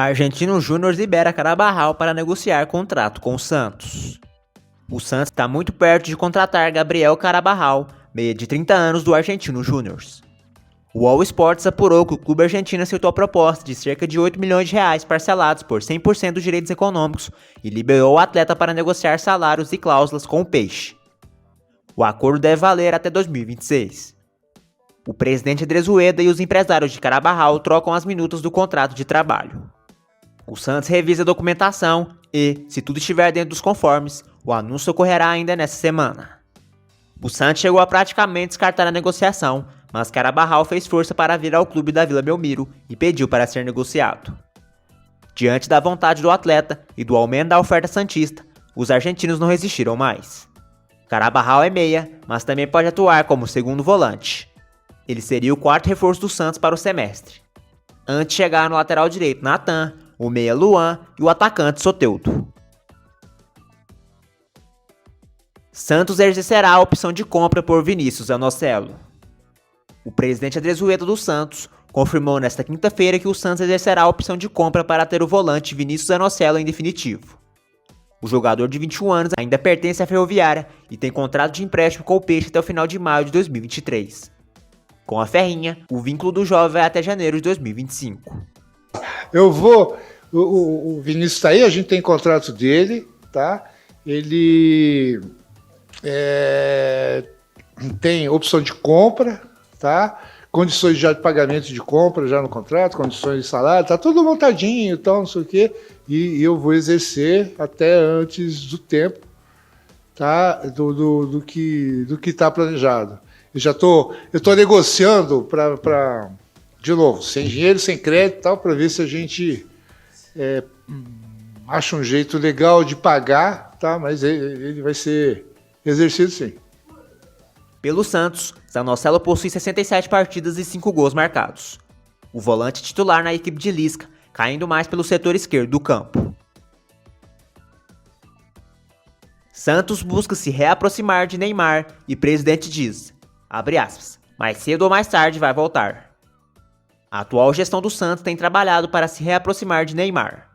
Argentino Júnior libera Carabarral para negociar contrato com o Santos. O Santos está muito perto de contratar Gabriel Carabarral, meia de 30 anos do Argentino Júnior. O All Sports apurou que o clube argentino aceitou a proposta de cerca de 8 milhões de reais parcelados por 100% dos direitos econômicos e liberou o atleta para negociar salários e cláusulas com o Peixe. O acordo deve valer até 2026. O presidente Adrezueda e os empresários de Carabarral trocam as minutas do contrato de trabalho. O Santos revisa a documentação e, se tudo estiver dentro dos conformes, o anúncio ocorrerá ainda nesta semana. O Santos chegou a praticamente descartar a negociação, mas Carabarral fez força para vir ao clube da Vila Belmiro e pediu para ser negociado. Diante da vontade do atleta e do aumento da oferta santista, os argentinos não resistiram mais. Carabarral é meia, mas também pode atuar como segundo volante. Ele seria o quarto reforço do Santos para o semestre. Antes chegaram no lateral direito Natan, o meia Luan e o atacante Soteldo. Santos exercerá a opção de compra por Vinícius Anocelo. O presidente Adrezueda do Santos confirmou nesta quinta-feira que o Santos exercerá a opção de compra para ter o volante Vinícius Anocelo em definitivo. O jogador de 21 anos ainda pertence à Ferroviária e tem contrato de empréstimo com o Peixe até o final de maio de 2023. Com a Ferrinha, o vínculo do jovem vai até janeiro de 2025. O Vinícius está aí, a gente tem contrato dele, tá? Ele tem opção de compra, tá? Condições já de pagamento de compra já no contrato, condições de salário, tá tudo montadinho e tal, não sei o quê. E eu vou exercer até antes do tempo, tá? Do que está planejado. Eu tô negociando para de novo, sem dinheiro, sem crédito, tal, para ver se a gente acha um jeito legal de pagar, tá? Mas ele vai ser exercido sim. Pelo Santos, Zanocelo possui 67 partidas e 5 gols marcados. O volante titular na equipe de Lisca, caindo mais pelo setor esquerdo do campo. Santos busca se reaproximar de Neymar e presidente diz, abre aspas, mais cedo ou mais tarde vai voltar. A atual gestão do Santos tem trabalhado para se reaproximar de Neymar.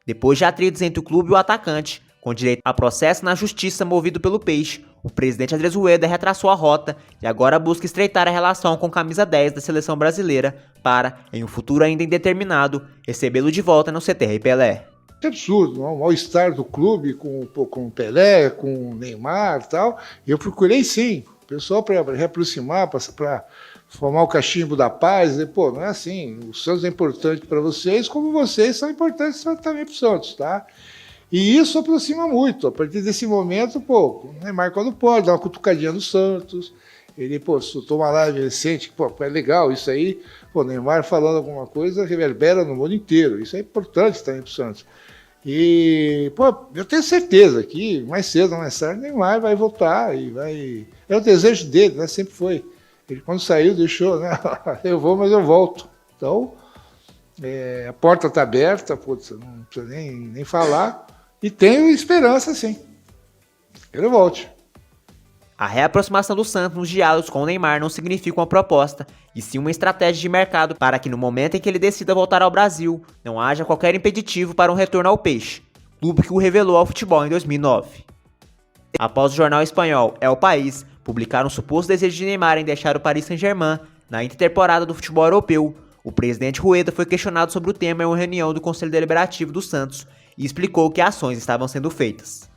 Depois de atritos entre o clube e o atacante, com direito a processo na justiça movido pelo Peixe, o presidente Adrezueda retraçou a rota e agora busca estreitar a relação com o camisa 10 da seleção brasileira para, em um futuro ainda indeterminado, recebê-lo de volta no CT Pelé. É absurdo, um mal-estar do clube com o Pelé, com o Neymar e tal. Eu procurei sim, o pessoal para reaproximar, para formar o cachimbo da paz. Dizer, pô, não é assim, o Santos é importante para vocês, como vocês são importantes também para o Santos, tá? E isso aproxima muito. A partir desse momento, pô, o Neymar quando pode, dá uma cutucadinha no Santos. Ele, pô, soltou uma live recente, pô, é legal isso aí. Pô, Neymar falando alguma coisa reverbera no mundo inteiro. Isso é importante também pro Santos. E, pô, eu tenho certeza que mais cedo ou mais tarde, Neymar vai voltar e vai... É o desejo dele, né? Sempre foi. Ele quando saiu deixou, né? Eu vou, mas eu volto. Então, a porta está aberta, putz, não precisa nem falar. E tenho esperança, sim. Que ele volte. A reaproximação do Santos nos diálogos com o Neymar não significa uma proposta, e sim uma estratégia de mercado para que no momento em que ele decida voltar ao Brasil, não haja qualquer impeditivo para um retorno ao Peixe, clube que o revelou ao futebol em 2009. Após o jornal espanhol El País publicar um suposto desejo de Neymar em deixar o Paris Saint-Germain na intertemporada do futebol europeu, o presidente Rueda foi questionado sobre o tema em uma reunião do Conselho Deliberativo do Santos e explicou que ações estavam sendo feitas.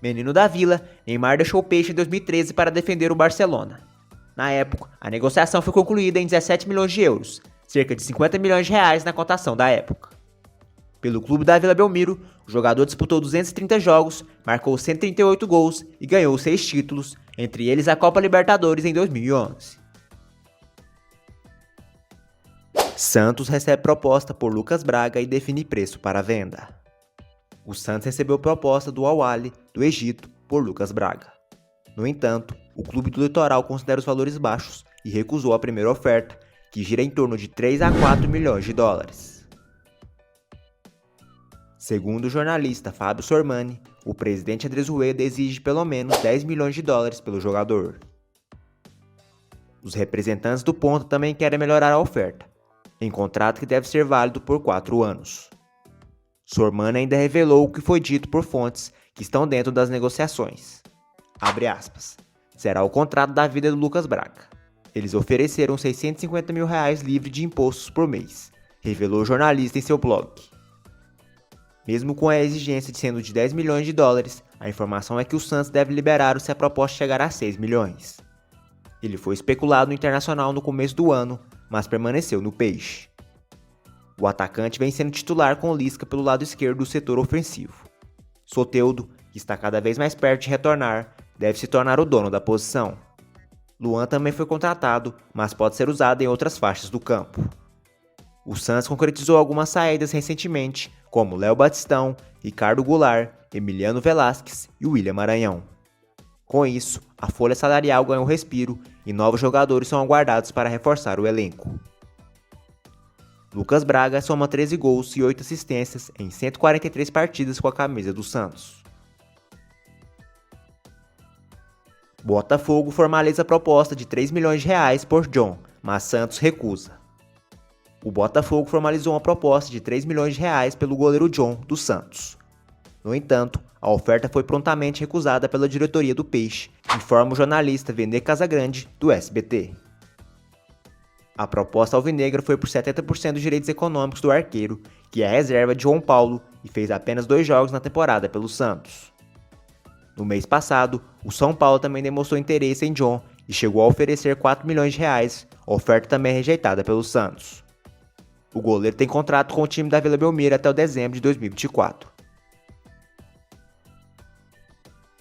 Menino da Vila, Neymar deixou o Peixe em 2013 para defender o Barcelona. Na época, a negociação foi concluída em 17 milhões de euros, cerca de 50 milhões de reais na cotação da época. Pelo clube da Vila Belmiro, o jogador disputou 230 jogos, marcou 138 gols e ganhou 6 títulos, entre eles a Copa Libertadores em 2011. Santos recebe proposta por Lucas Braga e define preço para a venda. O Santos recebeu proposta do Al-Ahly, do Egito, por Lucas Braga. No entanto, o clube do Litoral considera os valores baixos e recusou a primeira oferta, que gira em torno de 3 a 4 milhões de dólares. Segundo o jornalista Fábio Sormani, o presidente Adrezueda exige pelo menos 10 milhões de dólares pelo jogador. Os representantes do ponta também querem melhorar a oferta. em contrato que deve ser válido por 4 anos. Sormani ainda revelou o que foi dito por fontes que estão dentro das negociações. Abre aspas. Será o contrato da vida do Lucas Braga. Eles ofereceram R$650 mil livre de impostos por mês, revelou o jornalista em seu blog. Mesmo com a exigência de sendo de $10 milhões, a informação é que o Santos deve liberá-lo se a proposta chegar a 6 milhões. Ele foi especulado no Internacional no começo do ano, mas permaneceu no Peixe. O atacante vem sendo titular com Lisca pelo lado esquerdo do setor ofensivo. Soteldo, que está cada vez mais perto de retornar, deve se tornar o dono da posição. Luan também foi contratado, mas pode ser usado em outras faixas do campo. O Santos concretizou algumas saídas recentemente, como Léo Batistão, Ricardo Goulart, Emiliano Velasquez e William Maranhão. Com isso, a folha salarial ganhou respiro e novos jogadores são aguardados para reforçar o elenco. Lucas Braga soma 13 gols e 8 assistências em 143 partidas com a camisa do Santos. Botafogo formaliza a proposta de R$3 milhões por John, mas Santos recusa. O Botafogo formalizou uma proposta de R$3 milhões pelo goleiro John, do Santos. No entanto, a oferta foi prontamente recusada pela diretoria do Peixe, informa o jornalista Vene Casagrande, do SBT. A proposta alvinegra foi por 70% dos direitos econômicos do arqueiro, que é a reserva de João Paulo e fez apenas 2 jogos na temporada pelo Santos. No mês passado, o São Paulo também demonstrou interesse em John e chegou a oferecer R$4 milhões, oferta também rejeitada pelo Santos. O goleiro tem contrato com o time da Vila Belmiro até o dezembro de 2024.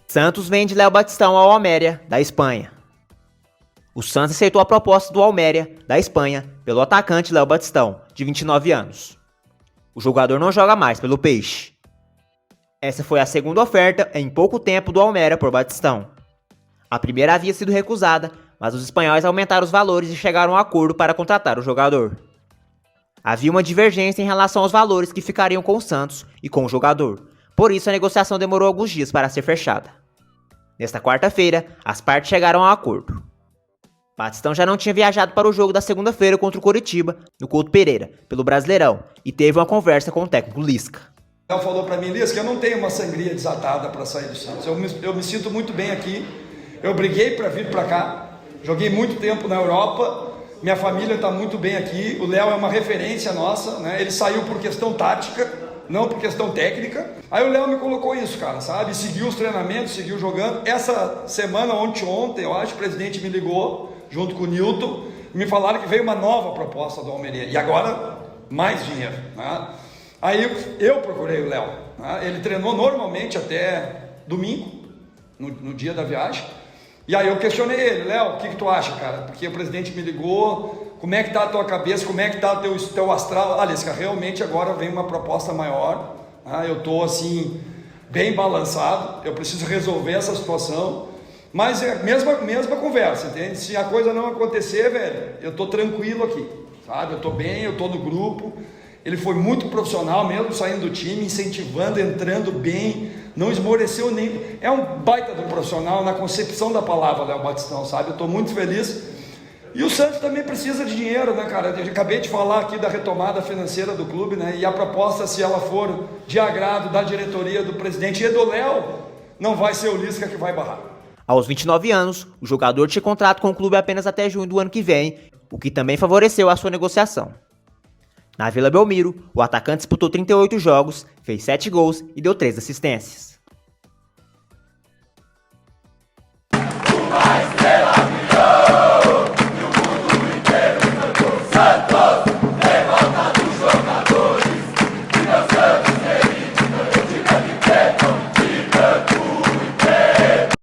Santos vende Léo Batistão ao Almeria, da Espanha. O Santos aceitou a proposta do Almeria, da Espanha, pelo atacante Léo Batistão, de 29 anos. O jogador não joga mais pelo Peixe. Essa foi a segunda oferta em pouco tempo do Almeria por Batistão. A primeira havia sido recusada, mas os espanhóis aumentaram os valores e chegaram a um acordo para contratar o jogador. Havia uma divergência em relação aos valores que ficariam com o Santos e com o jogador, por isso a negociação demorou alguns dias para ser fechada. Nesta quarta-feira, as partes chegaram a um acordo. Batistão já não tinha viajado para o jogo da segunda-feira contra o Coritiba, no Couto Pereira, pelo Brasileirão, e teve uma conversa com o técnico Lisca. Ele falou para mim, Lisca, eu não tenho uma sangria desatada para sair do Santos. Eu me sinto muito bem aqui. Eu briguei para vir para cá. Joguei muito tempo na Europa. Minha família está muito bem aqui. O Léo é uma referência nossa, né? Ele saiu por questão tática, não por questão técnica. Aí o Léo me colocou isso, cara, sabe? Seguiu os treinamentos, seguiu jogando. Essa semana, ontem, eu acho, o presidente me ligou, junto com o Newton, e me falaram que veio uma nova proposta do Almeria. E agora, mais dinheiro, né? Aí eu procurei o Léo, né? Ele treinou normalmente até domingo, no dia da viagem, e aí eu questionei ele, Léo, o que tu acha, cara? Porque o presidente me ligou, como é que tá a tua cabeça, como é que tá o teu astral? Aliás, realmente agora vem uma proposta maior, né? Eu tô assim, bem balançado, eu preciso resolver essa situação, mas é a mesma conversa, entende? Se a coisa não acontecer, velho, eu tô tranquilo aqui, sabe? Eu tô bem, eu tô no grupo. Ele foi muito profissional, mesmo saindo do time, incentivando, entrando bem, não esmoreceu nem... É um baita de um profissional na concepção da palavra, Léo Batistão, sabe? Eu estou muito feliz. E o Santos também precisa de dinheiro, né, cara? Eu acabei de falar aqui da retomada financeira do clube, né? E a proposta, se ela for de agrado da diretoria, do presidente e do Léo, não vai ser o Lisca que vai barrar. Aos 29 anos, o jogador tinha contrato com o clube apenas até junho do ano que vem, o que também favoreceu a sua negociação. Na Vila Belmiro, o atacante disputou 38 jogos, fez 7 gols e deu 3 assistências.